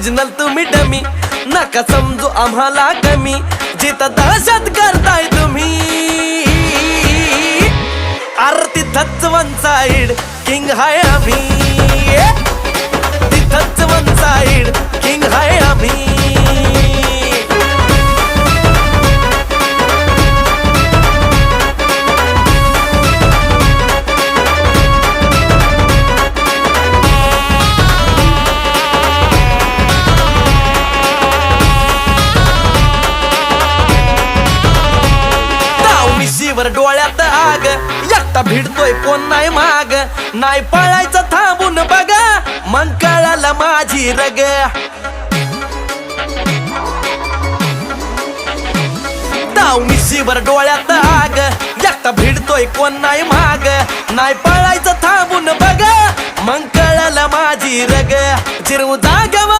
Original तुम्ही dummy, नका समजू आम्हाला कमी, जिथं दहशत करताय तुम्ही अरे तिथंच वन साइड किंग हाय आम्ही, तिथंच वन साइड किंग हाय आम्ही. वर डोळ्यात आग, एकटा भिडतोय कोण नाही माग, नाही पळायचं थांबून बघा, मग कळालं माझी रग. मिशीवर डोळ्यात आग, एकटा भिडतोय कोण नाही माग, नाही पळायचं थांबून बघा, मग कळालं माझी रग. चिरवू